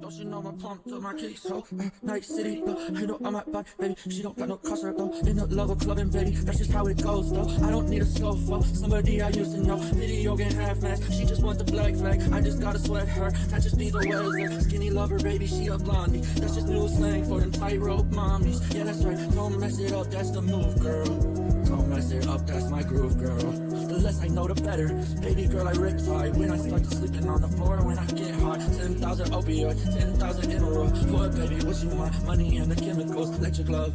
Don't you know my pump to my kicks, so Night City, you know I'm at back, baby. She don't got no customer though. In the love of clubbing, baby. That's just how it goes though. I don't need a sofa. Somebody I used to know. Video game half mask. She just wants the black flag. I just gotta sweat her. That just be the weather. Skinny lover, baby. She a blondie. That's just new slang for them tightrope mommies. Yeah, that's right. Don't mess it up. That's the move, girl. Don't mess it up. That's my groove, girl. The less I know, the better. Baby girl, I rip tight. When I start sleeping on the floor, when I get hot, 10,000 opioids. 10,000 in a row. Boy, baby, what you want? Money and the chemicals. Let your glove.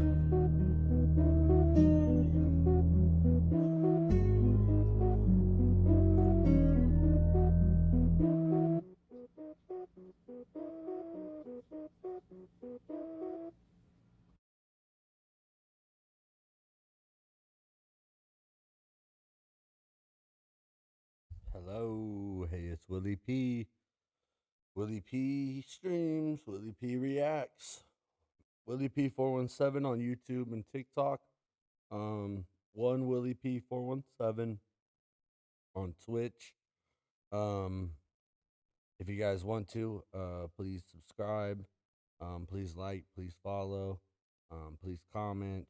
Hello, hey, it's Willy P. Willy P streams, Willy P reacts, Willy P 417 on YouTube and TikTok. One Willy P 417 on Twitch. If you guys want to, please subscribe. Please like, please follow, please comment.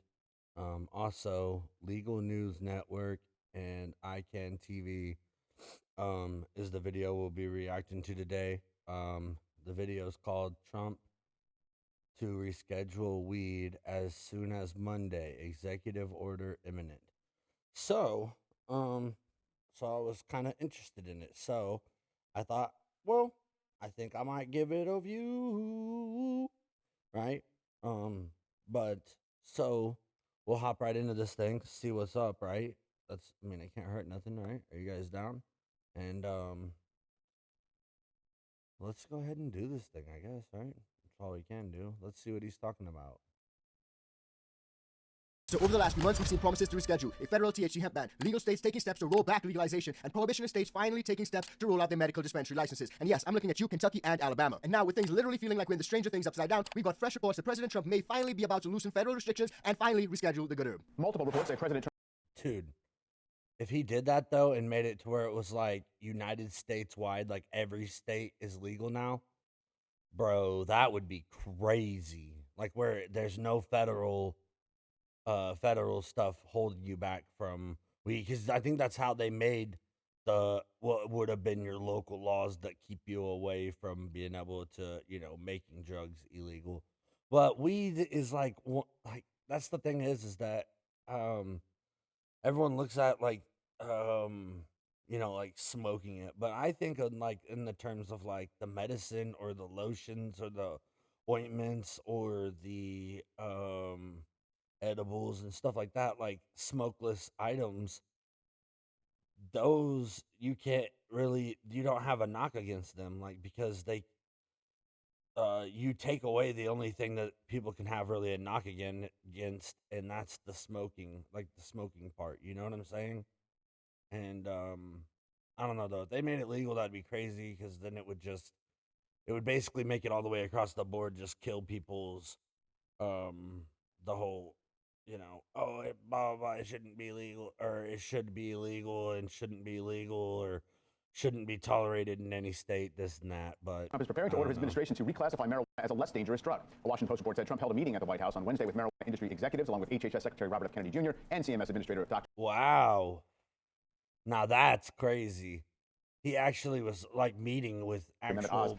Also, Legal News Network and ICANN TV is the video we'll be reacting to today. The video is called Trump to reschedule weed as soon as Monday. Executive order imminent. So, so I was kind of interested in it. So I thought, well, I think I might give it a view, right? But so we'll hop right into this thing, see what's up, right? I mean, it can't hurt nothing, right? Are you guys down? And let's go ahead and do this thing, I guess, right? That's all we can do. Let's see what he's talking about. So over the last few months, we've seen promises to reschedule a federal THC hemp ban, legal states taking steps to roll back legalization, and prohibitionist states finally taking steps to roll out their medical dispensary licenses. And yes, I'm looking at you, Kentucky and Alabama. And now, with things literally feeling like we're in the Stranger Things upside down, we've got fresh reports that President Trump may finally be about to loosen federal restrictions and finally reschedule the good herb. Multiple reports say President Trump. Dude, if he did that though and made it to where it was like United States wide, like every state is legal now, bro, that would be crazy. Like where there's no federal stuff holding you back from because I think that's how they made the what would have been your local laws that keep you away from being able to, making drugs illegal. But weed is like that's the thing is that everyone looks at like like smoking it, but I think of like in the terms of like the medicine or the lotions or the ointments or the edibles and stuff like that, like smokeless items, those you don't have a knock against them, like because they you take away the only thing that people can have really a knock against, and that's the smoking, like the smoking part, you know what I'm saying? And I don't know though, if they made it legal, that'd be crazy, because then it would basically make it all the way across the board, just kill people's the whole, blah, blah, blah, it shouldn't be legal, or it should be illegal and shouldn't be legal, or shouldn't be tolerated in any state, this and that. But Trump is preparing to order his administration to reclassify marijuana as a less dangerous drug. A Washington Post report said Trump held a meeting at the White House on Wednesday with marijuana industry executives, along with HHS Secretary Robert F. Kennedy Jr. and CMS Administrator Dr. Wow. Now that's crazy. He actually was like meeting with actual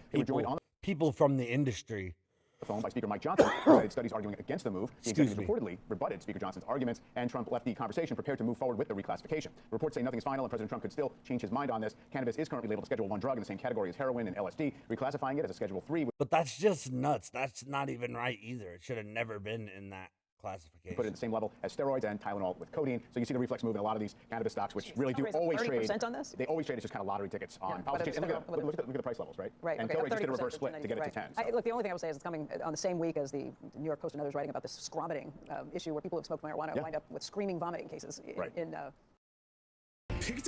people from the industry. The phone by Speaker Mike Johnson, cited studies arguing against the move. The executives reportedly rebutted Speaker Johnson's arguments, and Trump left the conversation prepared to move forward with the reclassification. Reports say nothing is final, and President Trump could still change his mind on this. Cannabis is currently labeled a Schedule I drug in the same category as heroin and LSD. Reclassifying it as a Schedule III. But that's just nuts. That's not even right either. It should have never been in that classification. Put it at the same level as steroids and Tylenol with codeine. So you see the reflex move in a lot of these cannabis stocks, which really do always trade. 30% on this? They always trade as just kind of lottery tickets on politics. And look at the price levels, right? Right. And Tilray just did a reverse split to get it to 10. So. Look, the only thing I would say is it's coming on the same week as the New York Post and others writing about this scromiting issue where people who have smoked marijuana wind up with screaming vomiting cases It's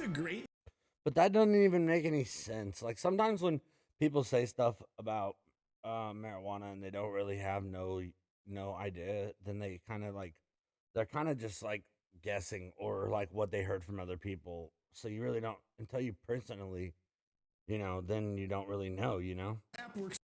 a great. But that doesn't even make any sense. Like sometimes when people say stuff about marijuana and they don't really have no idea, then they kind of like they're kind of just like guessing or like what they heard from other people. So you really don't until you personally, then you don't really know, App works.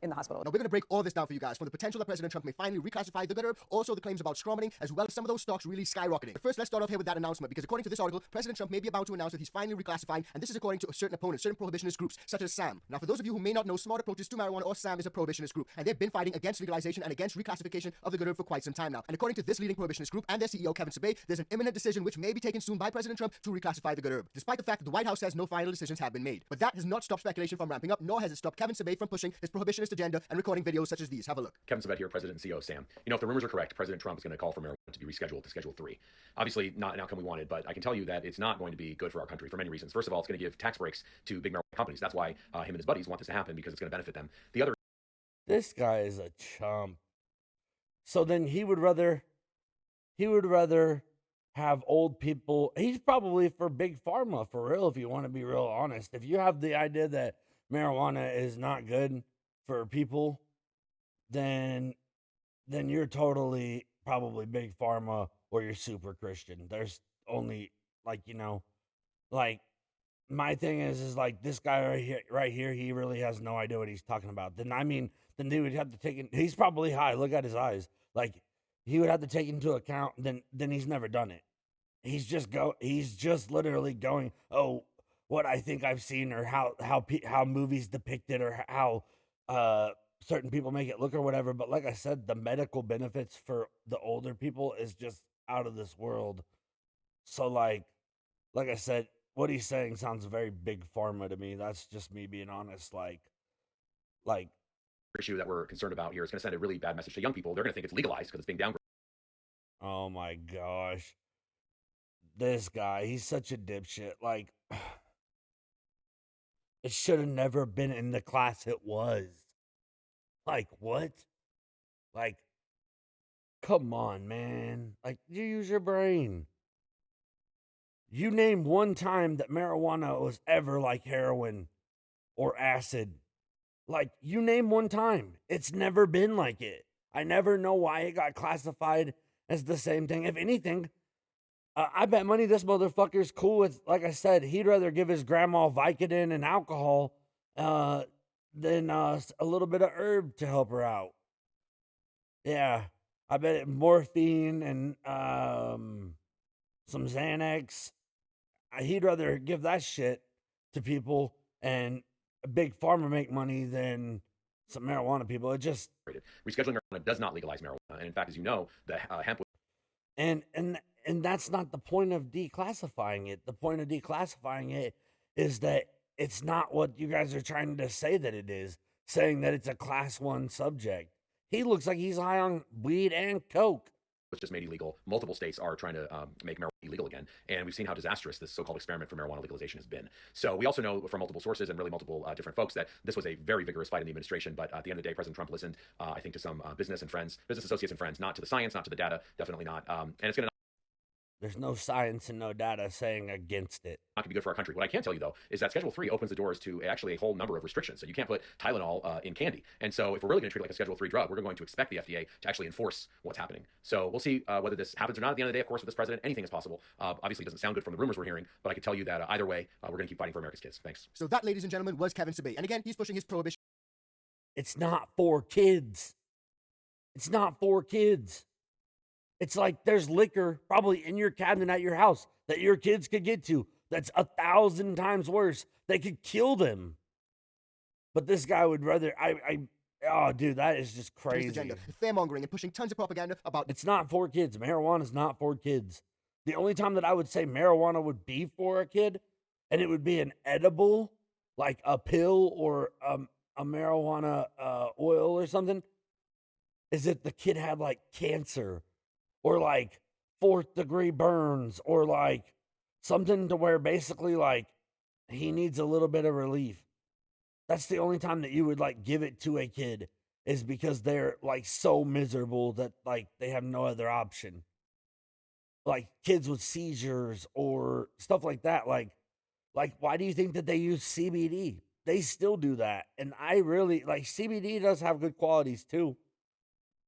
in the hospital. Now, we're going to break all this down for you guys, from the potential that President Trump may finally reclassify the good herb, also the claims about scrummating, as well as some of those stocks really skyrocketing. But first, let's start off here with that announcement, because according to this article, President Trump may be about to announce that he's finally reclassifying, and this is according to certain opponents, certain prohibitionist groups, such as SAM. Now, for those of you who may not know, Smart Approaches to Marijuana, or SAM, is a prohibitionist group, and they've been fighting against legalization and against reclassification of the good herb for quite some time now. And according to this leading prohibitionist group and their CEO, Kevin Sabet, there's an imminent decision which may be taken soon by President Trump to reclassify the good herb, despite the fact that the White House says no final decisions have been made. But that has not stopped speculation from ramping up, nor has it stopped Kevin Sabet from pushing his prohibitionist agenda and recording videos such as these. Have a look. Kevin Sabet here, President and CEO of SAM. You know, if the rumors are correct, President Trump is going to call for marijuana to be rescheduled to Schedule 3. Obviously, not an outcome we wanted, but I can tell you that it's not going to be good for our country for many reasons. First of all, it's going to give tax breaks to big marijuana companies. That's why him and his buddies want this to happen, because it's going to benefit them. The other This guy is a chump. So then he would rather have old people. He's probably for big pharma, for real, if you want to be real honest. If you have the idea that marijuana is not good for people, then you're totally probably big pharma, or you're super Christian. There's only, like, you know, like, my thing is like, this guy right here, he really has no idea what he's talking about. Then he would have to take it. He's probably high. Look at his eyes. Like, he would have to take into account. Then he's never done it. He's just literally going, oh, what I think I've seen, or how movies depict it, or how certain people make it look, or whatever. But like I said, the medical benefits for the older people is just out of this world. So like I said, what he's saying sounds very big pharma to me. That's just me being honest. Like issue that we're concerned about here is going to send a really bad message to young people. They're going to think it's legalized because it's being downgraded. Oh my gosh. This guy, he's such a dipshit. Like, it should have never been in the class it was. Like, what? Like, come on, man. Like, you use your brain. You name one time that marijuana was ever like heroin or acid. Like, you name one time. It's never been like it. I never know why it got classified as the same thing. If anything, I bet money this motherfucker's cool with, like I said, he'd rather give his grandma Vicodin and alcohol than a little bit of herb to help her out. Yeah, I bet morphine and some Xanax. He'd rather give that shit to people and a big pharma make money than some marijuana people. It just Rescheduling marijuana does not legalize marijuana, and in fact, as you know, the hemp. And that's not the point of declassifying it. The point of declassifying it is that it's not what you guys are trying to say that it is, saying that it's a class 1 subject. He looks like he's high on weed and coke. Was just made illegal. Multiple states are trying to make marijuana illegal again, and we've seen how disastrous this so-called experiment for marijuana legalization has been. So we also know from multiple sources and really multiple different folks that this was a very vigorous fight in the administration, but at the end of the day, President Trump listened, I think, to some business associates and friends, not to the science, not to the data, definitely not. And it's going to There's no science and no data saying against it. not going to be good for our country. What I can tell you, though, is that Schedule 3 opens the doors to actually a whole number of restrictions. So you can't put Tylenol in candy. And so if we're really going to treat it like a Schedule 3 drug, we're going to expect the FDA to actually enforce what's happening. So we'll see whether this happens or not. At the end of the day, of course, with this president, anything is possible. Obviously, it doesn't sound good from the rumors we're hearing, but I can tell you that either way, we're going to keep fighting for America's kids. Thanks. So that, ladies and gentlemen, was Kevin Sabet. And again, he's pushing his prohibition. It's not for kids. It's not for kids. It's like there's liquor probably in your cabinet at your house that your kids could get to. That's 1,000 times worse. They could kill them. But this guy would rather, oh, dude, that is just crazy. Agenda, fear-mongering and pushing tons of propaganda about... It's not for kids. Marijuana is not for kids. The only time that I would say marijuana would be for a kid, and it would be an edible, like a pill or a marijuana oil or something, is if the kid had like cancer or like 4th degree burns or like something to where basically like he needs a little bit of relief. That's the only time that you would like give it to a kid, is because they're like so miserable that like they have no other option. Like kids with seizures or stuff like that. Like why do you think that they use CBD? They still do that. And I really like CBD does have good qualities too.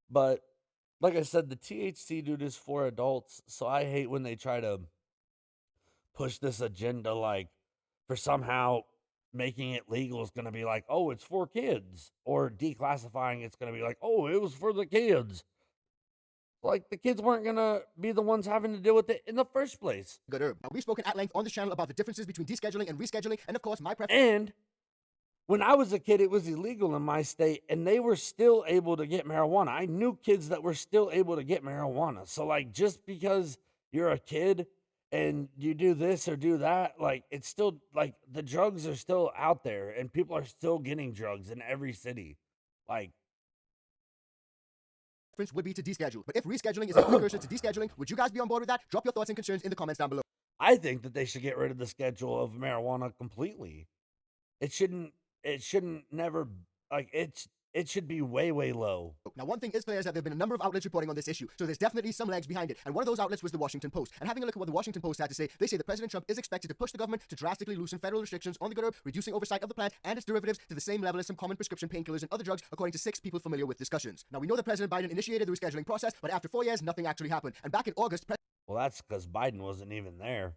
But like I said, the THC dude is for adults. So I hate when they try to push this agenda like for somehow making it legal is going to be like, oh, it's for kids, or declassifying it's going to be like, oh, it was for the kids. Like, the kids weren't going to be the ones having to deal with it in the first place. Good herb. Now, we've spoken at length on this channel about the differences between descheduling and rescheduling, and of course, my preference. And when I was a kid, it was illegal in my state, and they were still able to get marijuana. I knew kids that were still able to get marijuana. So, like, just because you're a kid and you do this or do that, like, it's still, like, the drugs are still out there, and people are still getting drugs in every city. Like, would be to deschedule. But if rescheduling is a precursor to descheduling, would you guys be on board with that? Drop your thoughts and concerns in the comments down below. I think that they should get rid of the schedule of marijuana completely. It shouldn't never, like, it should be way, way low. Now, one thing is clear is that there have been a number of outlets reporting on this issue, so there's definitely some legs behind it. And one of those outlets was the Washington Post. And having a look at what the Washington Post had to say, they say that President Trump is expected to push the government to drastically loosen federal restrictions on the good herb, reducing oversight of the plant and its derivatives to the same level as some common prescription painkillers and other drugs, according to 6 people familiar with discussions. Now, we know that President Biden initiated the rescheduling process, but after 4 years, nothing actually happened. And back in August, Well, that's because Biden wasn't even there.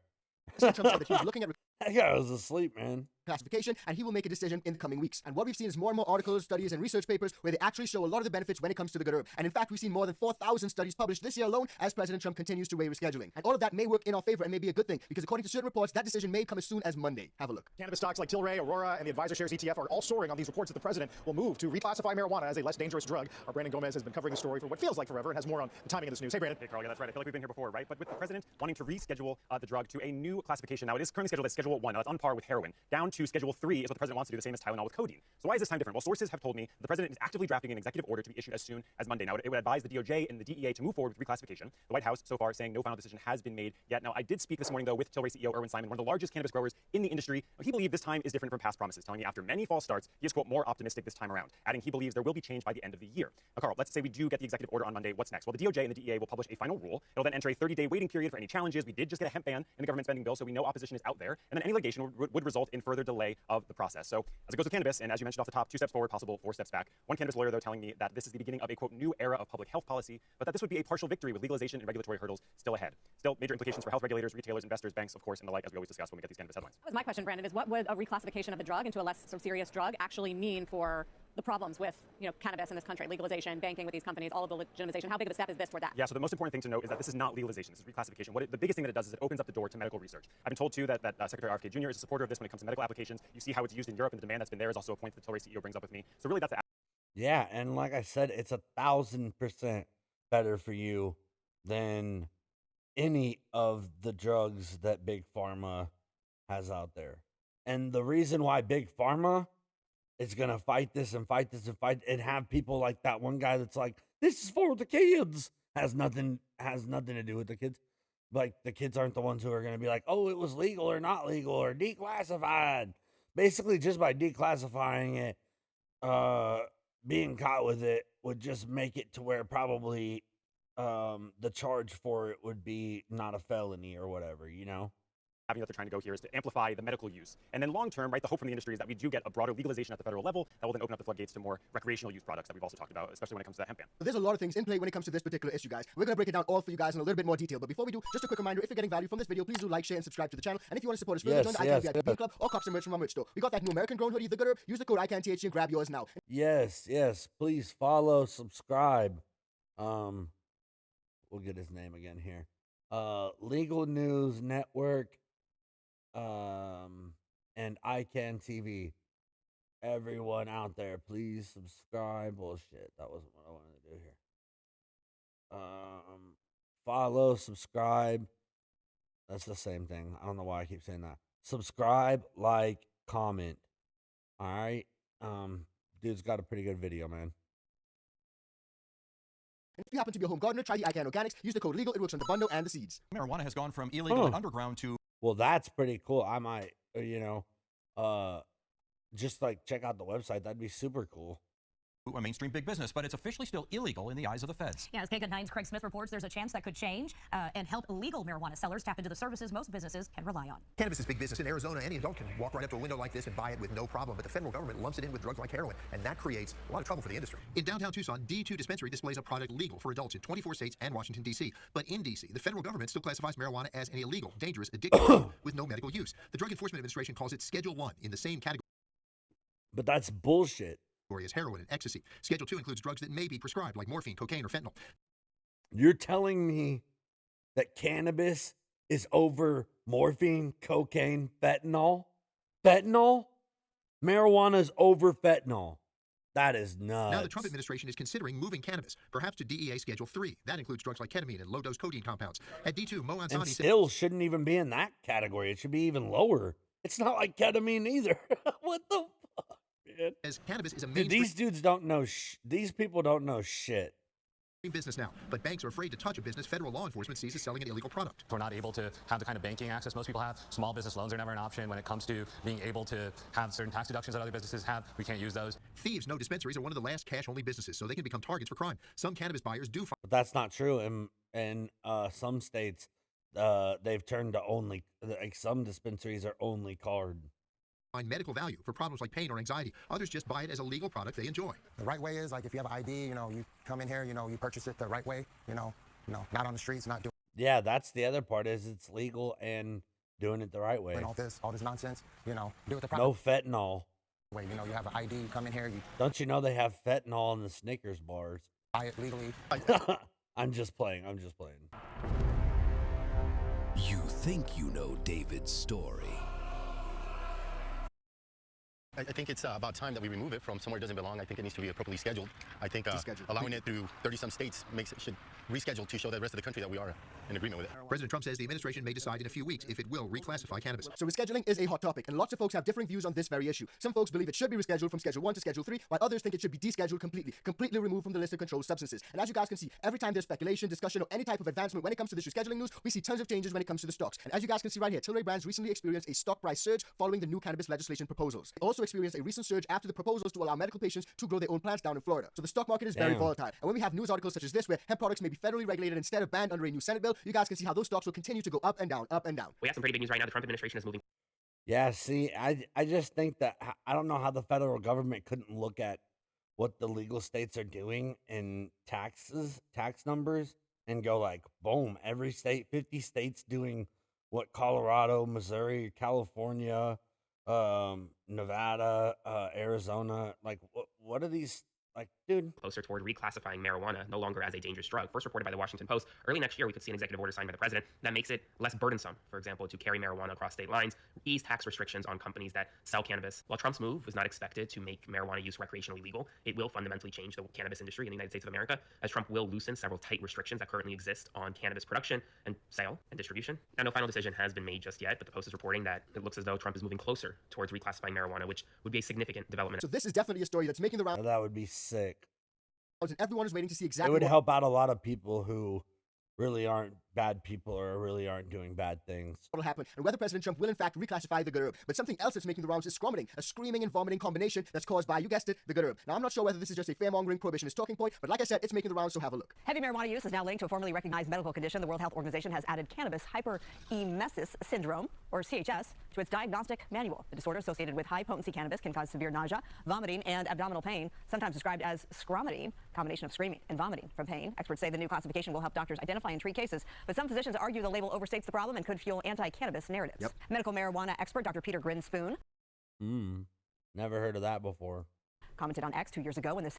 President Trump said that he was looking at That guy was asleep, man. classification, and he will make a decision in the coming weeks. And what we've seen is more and more articles, studies, and research papers where they actually show a lot of the benefits when it comes to the good herb. And in fact, we've seen more than 4,000 studies published this year alone as President Trump continues to weigh rescheduling. And all of that may work in our favor and may be a good thing, because according to certain reports, that decision may come as soon as Monday. Have a look. Cannabis stocks like Tilray, Aurora, and the Advisor Shares ETF are all soaring on these reports that the president will move to reclassify marijuana as a less dangerous drug. Our Brandon Gomez has been covering the story for what feels like forever and has more on the timing of this news. Hey, Brandon. Hey, Carl, yeah, that's right. I feel like we've been here before, right? But with the president wanting to reschedule the drug to a new classification, now it is currently scheduled as Schedule 1. Now that's on par with heroin. Down to Schedule 3 is what the president wants to do, the same as Tylenol with codeine. So why is this time different? Well, sources have told me the president is actively drafting an executive order to be issued as soon as Monday. Now, it would advise the DOJ and the DEA to move forward with reclassification. The White House so far saying no final decision has been made yet. Now, I did speak this morning, though, with Tilray CEO Irwin Simon, one of the largest cannabis growers in the industry. He believed this time is different from past promises, telling me after many false starts, he is, quote, more optimistic this time around, adding he believes there will be change by the end of the year. Now, Carl, let's say we do get the executive order on Monday. What's next? Well, the DOJ and the DEA will publish a final rule. It'll then enter a 30-day waiting period for any challenges. We did just get a hemp ban in the government spending bill, so we know opposition is out there. And then any litigation would result in further delay of the process. So as it goes with cannabis, and as you mentioned off the top, 2 steps forward, possible 4 steps back. One cannabis lawyer, though, telling me that this is the beginning of a, quote, new era of public health policy, but that this would be a partial victory with legalization and regulatory hurdles still ahead. Still, major implications for health regulators, retailers, investors, banks, of course, and the like, as we always discuss when we get these cannabis headlines. That was my question, Brandon, is what would a reclassification of the drug into a less sort of serious drug actually mean for the problems with, cannabis in this country, legalization, banking with these companies, all of the legitimization? How big of a step is this toward that? Yeah, so the most important thing to note is that this is not legalization, this is reclassification. The biggest thing that it does is it opens up the door to medical research. I've been told, too, that Secretary RFK Jr. is a supporter of this when it comes to medical applications. You see how it's used in Europe, and the demand that's been there is also a point that the Tilray CEO brings up with me. So really, that's the Yeah, and like I said, it's 1,000% better for you than any of the drugs that Big Pharma has out there. And the reason why Big Pharma is going to fight this and fight this and fight and have people like that one guy that's like, this is for the kids, has nothing to do with the kids. Like, the kids aren't the ones who are going to be like, oh, it was legal or not legal or declassified. Basically, just by declassifying it, being caught with it would just make it to where probably the charge for it would be not a felony or whatever, avenue that they're trying to go here is to amplify the medical use. And then long term, right, the hope from the industry is that we do get a broader legalization at the federal level that will then open up the floodgates to more recreational use products that we've also talked about, especially when it comes to that hemp ban. There's a lot of things in play when it comes to this particular issue, guys. We're going to break it down all for you guys in a little bit more detail. But before we do, just a quick reminder, if you're getting value from this video, please do like, share, and subscribe to the channel. And if you want to support us further, join the ICANN VIP Club or cop some merch from our merch store. We got that new American-grown hoodie, The Good Herb. Use the code ICANNTHC and grab yours now. Yes, please follow, subscribe. We'll get his name again here. Legal News Network, and ICANN TV. Everyone out there, please subscribe. Bullshit, that wasn't what I wanted to do here. Follow, subscribe. That's the same thing. I don't know why I keep saying that. Subscribe, like, comment. All right. Dude's got a pretty good video, man. And if you happen to be a home gardener, try the ICANN Organics. Use the code LEGAL. It works on the bundle and the seeds. Marijuana has gone from illegal and underground to... Well, that's pretty cool. I might, just like check out the website. That'd be super cool. a mainstream big business, but it's officially still illegal in the eyes of the feds. Yeah, as KCAN 9's Craig Smith reports, there's a chance that could change and help illegal marijuana sellers tap into the services most businesses can rely on. Cannabis is big business in Arizona. Any adult can walk right up to a window like this and buy it with no problem, but the federal government lumps it in with drugs like heroin, and that creates a lot of trouble for the industry. In downtown Tucson, D2 Dispensary displays a product legal for adults in 24 states and Washington, D.C. But in D.C., the federal government still classifies marijuana as an illegal, dangerous, addictive with no medical use. The Drug Enforcement Administration calls it Schedule 1 in the same category. But that's bullshit. Is heroin and ecstasy. Schedule 2 includes drugs that may be prescribed, like morphine, cocaine, or fentanyl. You're telling me that cannabis is over morphine, cocaine, fentanyl? Fentanyl? Marijuana is over fentanyl. That is nuts. Now the Trump administration is considering moving cannabis, perhaps to DEA Schedule 3. That includes drugs like ketamine and low-dose codeine compounds. At D2, Mo Ansani and still shouldn't even be in that category. It should be even lower. It's not like ketamine either. What the fuck, man? As cannabis is a Dude, mainstream these dudes don't know these people don't know shit. business now, but banks are afraid to touch a business federal law enforcement sees as selling an illegal product. We're not able to have the kind of banking access most people have. Small business loans are never an option. When it comes to being able to have certain tax deductions that other businesses have, we can't use those. Thieves know dispensaries are one of the last cash-only businesses, so they can become targets for crime. Some cannabis buyers do But that's not true. In some states, they've turned to only, like, some dispensaries are only card. find medical value for problems like pain or anxiety. Others just buy it as a legal product they enjoy. The right way is, like, if you have an ID, you come in here, you purchase it the right way, not on the streets, not doing. Yeah, that's the other part, is it's legal and doing it the right way. And all this nonsense, do it the proper No fentanyl. way. You have an ID, you come in here, you Don't you know they have fentanyl in the Snickers bars? buy it legally. I'm just playing. You think you know David's story. I think it's about time that we remove it from somewhere it doesn't belong. I think it needs to be appropriately scheduled. I think allowing it through 30-some states should reschedule to show the rest of the country that we are in agreement with it. President Trump says the administration may decide in a few weeks if it will reclassify cannabis. So rescheduling is a hot topic, and lots of folks have differing views on this very issue. Some folks believe it should be rescheduled from Schedule 1 to Schedule 3, while others think it should be descheduled completely removed from the list of controlled substances. And as you guys can see, every time there's speculation, discussion, or any type of advancement when it comes to this rescheduling news, we see tons of changes when it comes to the stocks. And as you guys can see right here, Tilray Brands recently experienced a stock price surge following the new cannabis legislation proposals. They also experienced a recent surge after the proposals to allow medical patients to grow their own plants down in Florida. So the stock market is very volatile. And when we have news articles such as this, where hemp products may be federally regulated instead of banned under a new Senate bill, you guys can see how those stocks will continue to go up and down, up and down. We have some pretty big news right now. The Trump administration is moving. Yeah, see, I just think that I don't know how the federal government couldn't look at what the legal states are doing in tax numbers, and go like, boom, every state, 50 states doing what Colorado, Missouri, California, Nevada, Arizona, like what are these, like, dude? Closer toward reclassifying marijuana no longer as a dangerous drug. First reported by the Washington Post. Early next year, we could see an executive order signed by the president that makes it less burdensome, for example, to carry marijuana across state lines, ease tax restrictions on companies that sell cannabis. While Trump's move is not expected to make marijuana use recreationally legal, it will fundamentally change the cannabis industry in the United States of America, as Trump will loosen several tight restrictions that currently exist on cannabis production and sale and distribution. Now, no final decision has been made just yet, but the Post is reporting that it looks as though Trump is moving closer towards reclassifying marijuana, which would be a significant development. So this is definitely a story that's making the rounds. That would be sick. And everyone is waiting to see exactly It would what help out a lot of people who really aren't bad people or really aren't doing bad things. will happen, and whether President Trump will in fact reclassify the good herb. But something else that's making the rounds is scromiting, a screaming and vomiting combination that's caused by, you guessed it, the good herb. Now, I'm not sure whether this is just a fear-mongering prohibitionist talking point, but like I said, it's making the rounds, so have a look. Heavy marijuana use is now linked to a formally recognized medical condition. The World Health Organization has added cannabis hyperemesis syndrome, or CHS, to its diagnostic manual. The disorder associated with high-potency cannabis can cause severe nausea, vomiting, and abdominal pain, sometimes described as scromity, combination of screaming and vomiting from pain. Experts say the new classification will help doctors identify and treat cases, but some physicians argue the label overstates the problem and could fuel anti-cannabis narratives. Yep. Medical marijuana expert Dr. Peter Grinspoon Never heard of that before. commented on X 2 years ago when this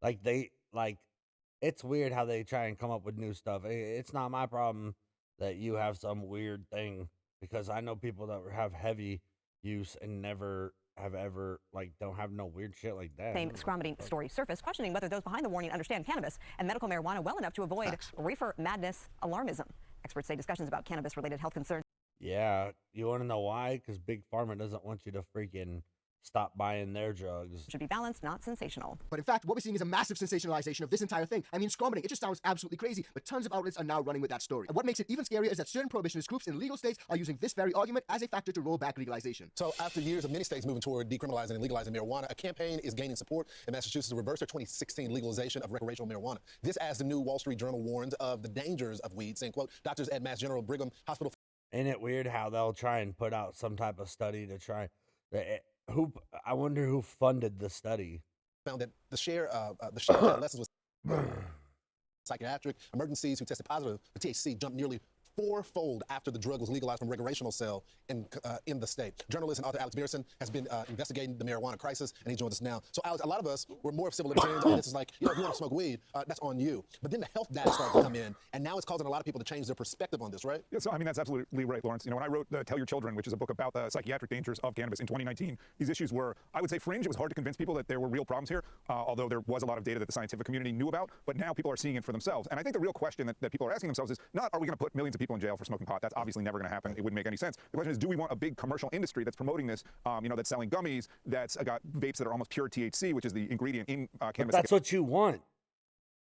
It's weird how they try and come up with new stuff. It's not my problem that you have some weird thing, because I know people that have heavy use and never have ever, don't have no weird shit like that. same scromiting story surfaced, questioning whether those behind the warning understand cannabis and medical marijuana well enough to avoid reefer madness alarmism. Experts say discussions about cannabis-related health concerns Yeah, you want to know why? Because Big Pharma doesn't want you to freaking stop buying their drugs. should be balanced, not sensational. But in fact, what we're seeing is a massive sensationalization of this entire thing. I mean, scromiting, it just sounds absolutely crazy, but tons of outlets are now running with that story. And what makes it even scarier is that certain prohibitionist groups in legal states are using this very argument as a factor to roll back legalization. So after years of many states moving toward decriminalizing and legalizing marijuana, a campaign is gaining support in Massachusetts to reverse their 2016 legalization of recreational marijuana. This, as the new Wall Street Journal warned of the dangers of weed, saying, quote, doctors at Mass General Brigham Hospital. Ain't it weird how they'll try and put out some type of study to try... I wonder who funded the study. Found that the share of adolescents with psychiatric emergencies who tested positive for THC jumped nearly fourfold after the drug was legalized from recreational sale in the state. Journalist and author Alex Beerson has been investigating the marijuana crisis, and he joins us now. So, Alex, a lot of us were more of civil libertarians. This is like, if you want to smoke weed, that's on you. But then the health data started to come in, and now it's causing a lot of people to change their perspective on this, right? Yeah, so I mean, that's absolutely right, Lawrence. When I wrote Tell Your Children, which is a book about the psychiatric dangers of cannabis in 2019, these issues were, I would say, fringe. It was hard to convince people that there were real problems here, although there was a lot of data that the scientific community knew about, but now people are seeing it for themselves. And I think the real question that people are asking themselves is not, are we going to put millions of people in jail for smoking pot? That's obviously never going to happen. It wouldn't make any sense. The question is, do we want a big commercial industry that's promoting this, that's selling gummies, that's got vapes that are almost pure THC, which is the ingredient in cannabis? But that's what you want.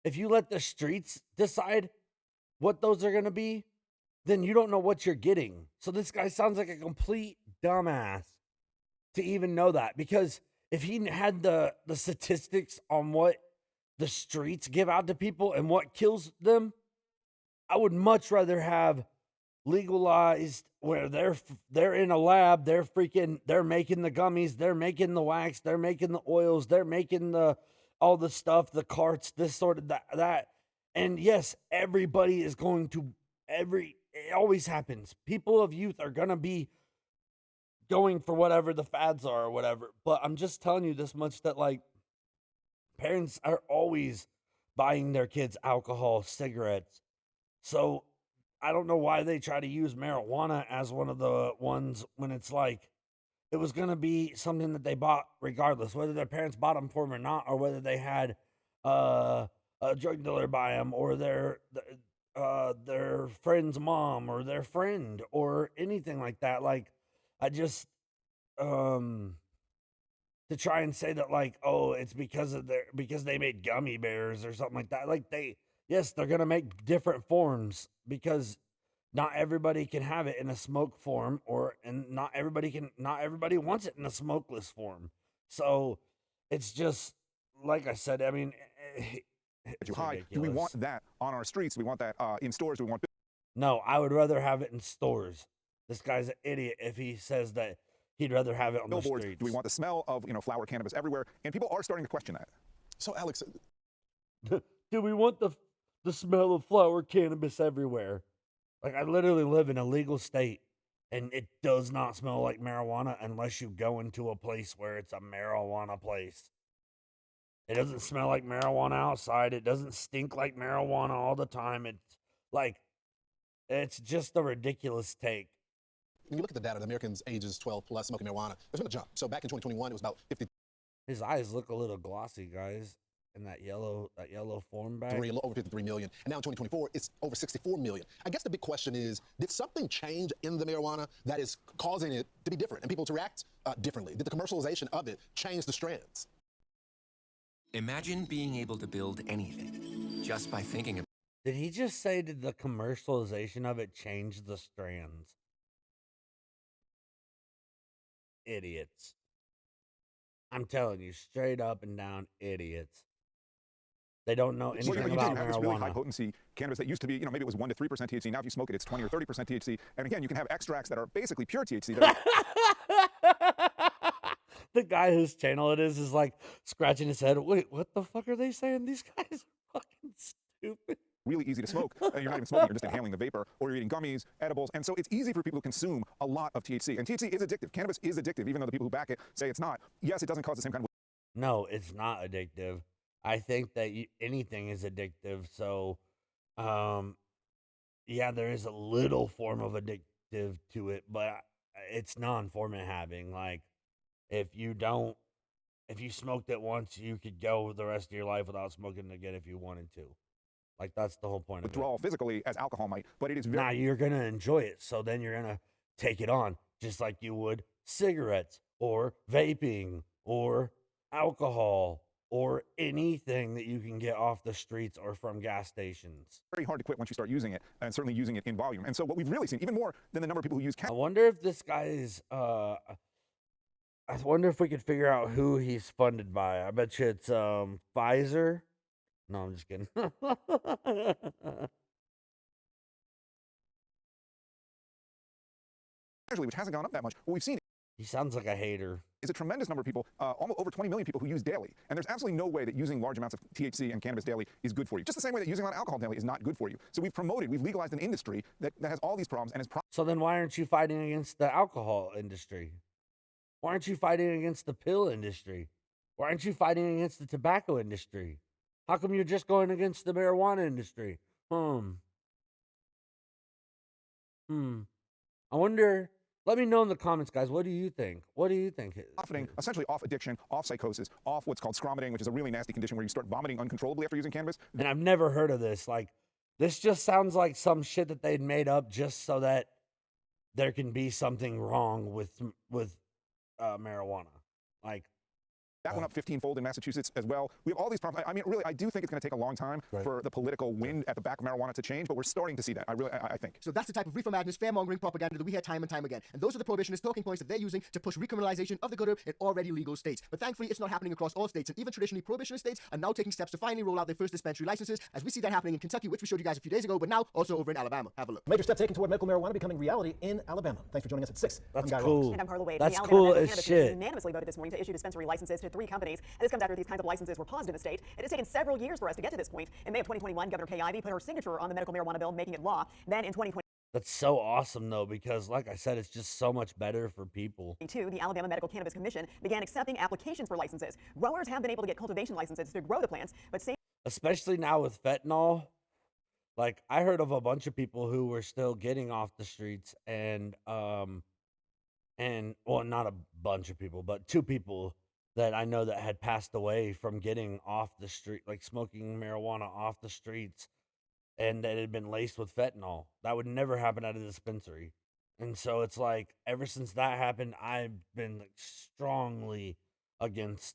If you let the streets decide what those are going to be, then you don't know what you're getting. So this guy sounds like a complete dumbass to even know that, because if he had the statistics on what the streets give out to people and what kills them, I would much rather have legalized where they're in a lab, they're making the gummies, they're making the wax, they're making the oils, they're making all the stuff, the carts, this sort of that. And yes, everybody is going to it always happens. People of youth are going to be going for whatever the fads are or whatever. But I'm just telling you this much, that like parents are always buying their kids alcohol, cigarettes. So I don't know why they try to use marijuana as one of the ones when it's like it was going to be something that they bought regardless, whether their parents bought them for them or not, or whether they had a drug dealer buy them, or their friend's mom or their friend or anything like that. Like, I just to try and say that like, oh, it's because they made gummy bears or something like that. Like yes, they're gonna make different forms because not everybody can have it in a smoke form, and not everybody wants it in a smokeless form. So it's just like I said. I mean, you hide. Do we want that on our streets? Do we want that in stores? Do we want? No, I would rather have it in stores. This guy's an idiot if he says that he'd rather have it on the streets. Do we want the smell of flower cannabis everywhere? And people are starting to question that. So, Alex, do we want the smell of flower cannabis everywhere? Like, I literally live in a legal state, and it does not smell like marijuana unless you go into a place where it's a marijuana place. It doesn't smell like marijuana outside. It doesn't stink like marijuana all the time. It's just a ridiculous take. When you look at the data, the Americans ages 12 plus smoking marijuana, there's been a jump. So back in 2021, it was about 50. His eyes look a little glossy, guys, in that yellow form bag. Over 53 million. And now in 2024, it's over 64 million. I guess the big question is, did something change in the marijuana that is causing it to be different and people to react differently? Did the commercialization of it change the strands? Imagine being able to build anything just by thinking about. Did he just say, did the commercialization of it change the strands? Idiots. I'm telling you, straight up and down idiots. They don't know anything about marijuana. This really high potency cannabis that used to be, maybe it was 1 to 3% THC. Now if you smoke it, it's 20 or 30% THC. And again, you can have extracts that are basically pure THC. The guy whose channel it is like scratching his head. Wait, what the fuck are they saying? These guys are fucking stupid. Really easy to smoke. And you're not even smoking, you're just inhaling the vapor, or you're eating gummies, edibles. And so it's easy for people to consume a lot of THC. And THC is addictive. Cannabis is addictive, even though the people who back it say it's not. Yes, it doesn't cause the same kind of... No, it's not addictive. I think that anything is addictive. So, yeah, there is a little form of addictive to it, but it's non-formant having. Like, if you smoked it once, you could go the rest of your life without smoking it again if you wanted to. Like, that's the whole point of it. Withdrawal physically as alcohol might, but it is very... Now, you're going to enjoy it, so then you're going to take it on, just like you would cigarettes or vaping or alcohol or anything that you can get off the streets or from gas stations. Very hard to quit once you start using it, and certainly using it in volume. And so what we've really seen, even more than the number of people who use cannabis... I wonder if this guy is... I wonder if we could figure out who he's funded by. I bet you it's Pfizer. No, I'm just kidding. Which hasn't gone up that much. Well, we've seen He sounds like a hater. Is a tremendous number of people, almost over 20 million people who use daily. And there's absolutely no way that using large amounts of THC and cannabis daily is good for you. Just the same way that using a lot of alcohol daily is not good for you. So we've legalized an industry that has all these problems and is So then why aren't you fighting against the alcohol industry? Why aren't you fighting against the pill industry? Why aren't you fighting against the tobacco industry? How come you're just going against the marijuana industry? I wonder. Let me know in the comments, guys. What do you think? What do you think? profiting essentially off addiction, off psychosis, off what's called scromiting, which is a really nasty condition where you start vomiting uncontrollably after using cannabis. And I've never heard of this. Like, this just sounds like some shit that they'd made up just so that there can be something wrong with marijuana. Like, that went up 15-fold in Massachusetts as well. We have all these problems. I mean, really, I do think it's going to take a long time for the political wind at the back of marijuana to change, but we're starting to see that. I think. So that's the type of reefer madness, fear-mongering propaganda that we hear time and time again. And those are the prohibitionist talking points that they're using to push recriminalization of the good herb in already legal states. But thankfully, it's not happening across all states. And even traditionally prohibitionist states are now taking steps to finally roll out their first dispensary licenses, as we see that happening in Kentucky, which we showed you guys a few days ago, but now also over in Alabama. Have a look. Major step taken toward medical marijuana becoming reality in Alabama. Thanks for joining us at 6. That's I'm Guy cool. Rawls. And I'm Harla Wade. That's The cool Alabama as Cannabis shit. Commission unanimously voted this morning to issue dispensary licenses to 3 companies. And this comes after these kinds of licenses were paused in the state. It has taken several years for us to get to this point. In May of 2021, Governor Kay Ivey put her signature on the medical marijuana bill, making it law. Then in 2020. That's so awesome, though, because like I said, it's just so much better for people. The Alabama Medical Cannabis Commission began accepting applications for licenses. Growers have been able to get cultivation licenses to grow the plants, but especially now with fentanyl. Like, I heard of a bunch of people who were still getting off the streets and well, not a bunch of people, but 2 people that I know that had passed away from getting off the street, like smoking marijuana off the streets, and that had been laced with fentanyl. That would never happen at a dispensary. And so it's like, ever since that happened, I've been like strongly against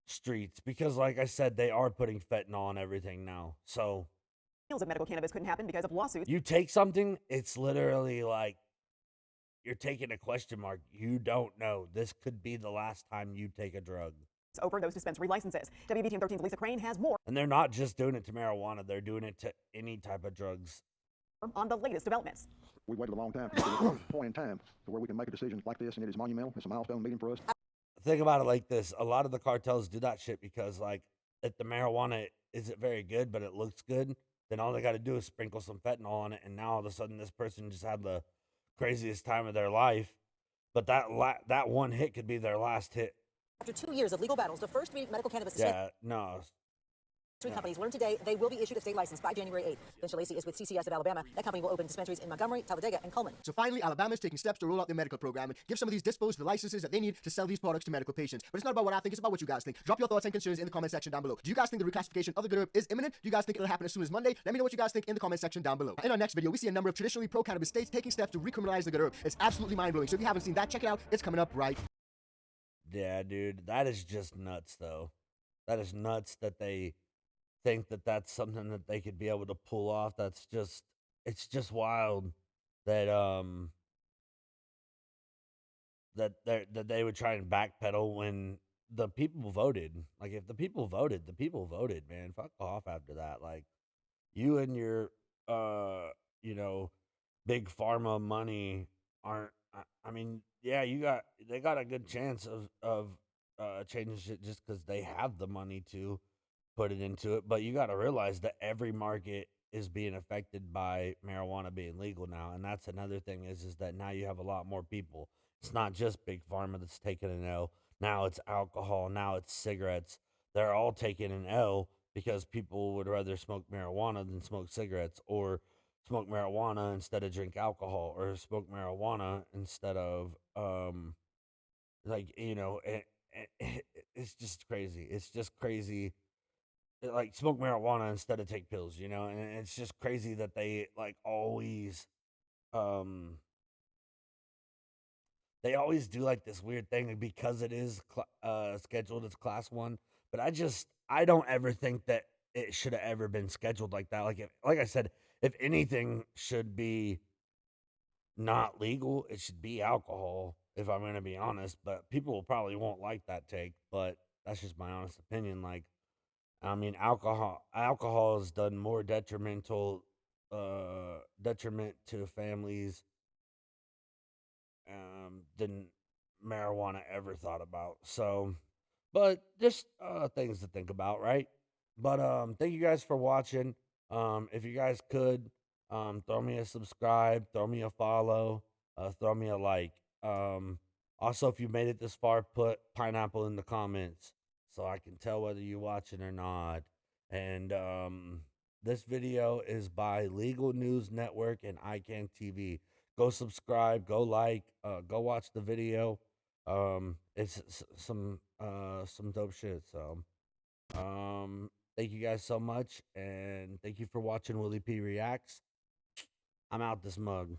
streets because, like I said, they are putting fentanyl on everything now. So sales of medical cannabis couldn't happen because of lawsuits. you take something, it's literally like you're taking a question mark. You don't know. This could be the last time you take a drug. Over those dispensary licenses. WBTM 13's Lisa Crane has more. And they're not just doing it to marijuana. They're doing it to any type of drugs. On the latest developments. We waited a long time to get to a point in time to where we can make a decision like this, and it is monumental. It's a milestone meeting for us. Think about it like this. A lot of the cartels do that shit because, like, if the marijuana isn't very good, but it looks good, then all they got to do is sprinkle some fentanyl on it, and now all of a sudden this person just had the craziest time of their life. But that one hit could be their last hit. After 2 years of legal battles, the first 3 medical cannabis companies learned today they will be issued a state license by January 8th. Ben Shalacy is with CCS of Alabama. That company will open dispensaries in Montgomery, Talladega, and Cullman. So finally, Alabama is taking steps to roll out their medical program and give some of these dispos the licenses that they need to sell these products to medical patients. But it's not about what I think, it's about what you guys think. Drop your thoughts and concerns in the comment section down below. Do you guys think the reclassification of the good herb is imminent? Do you guys think it'll happen as soon as Monday? Let me know what you guys think in the comment section down below. In our next video, we see a number of traditionally pro-cannabis states taking steps to recriminalize the good herb. It's absolutely mind-blowing. So if you haven't seen that, check it out. It's coming up right. Yeah, dude, that is just nuts, though. That is nuts that they think that that's something that they could be able to pull off. That's just, it's just wild that that they would try and backpedal when the people voted. Like, if the people voted, man. Fuck off after that. Like, you and your big pharma money aren't. I mean, yeah, they got a good chance of changing shit just because they have the money to put it into it. But you got to realize that every market is being affected by marijuana being legal now. And that's another thing is that now you have a lot more people. It's not just big pharma that's taking an L. Now it's alcohol. Now it's cigarettes. They're all taking an L because people would rather smoke marijuana than smoke cigarettes, or smoke marijuana instead of drink alcohol, or smoke marijuana instead of it's just crazy. It's just crazy. Like, smoke marijuana instead of take pills, and it's just crazy that they always do like this weird thing because it is scheduled as class 1. But I don't ever think that it should have ever been scheduled like that. Like I said, if anything should be not legal, it should be alcohol, if I'm going to be honest. But people probably won't like that take, but that's just my honest opinion. Like, I mean, alcohol has done more detriment to families than marijuana ever thought about. So, but just things to think about, right? But thank you guys for watching. If you guys could throw me a subscribe, throw me a follow, throw me a like. Also, if you made it this far, put pineapple in the comments so I can tell whether you're watching or not. And this video is by Legal News Network and ICANN TV. Go subscribe, go like, go watch the video. It's some dope shit. So thank you guys so much, and thank you for watching Willy P Reacts. I'm out this mug.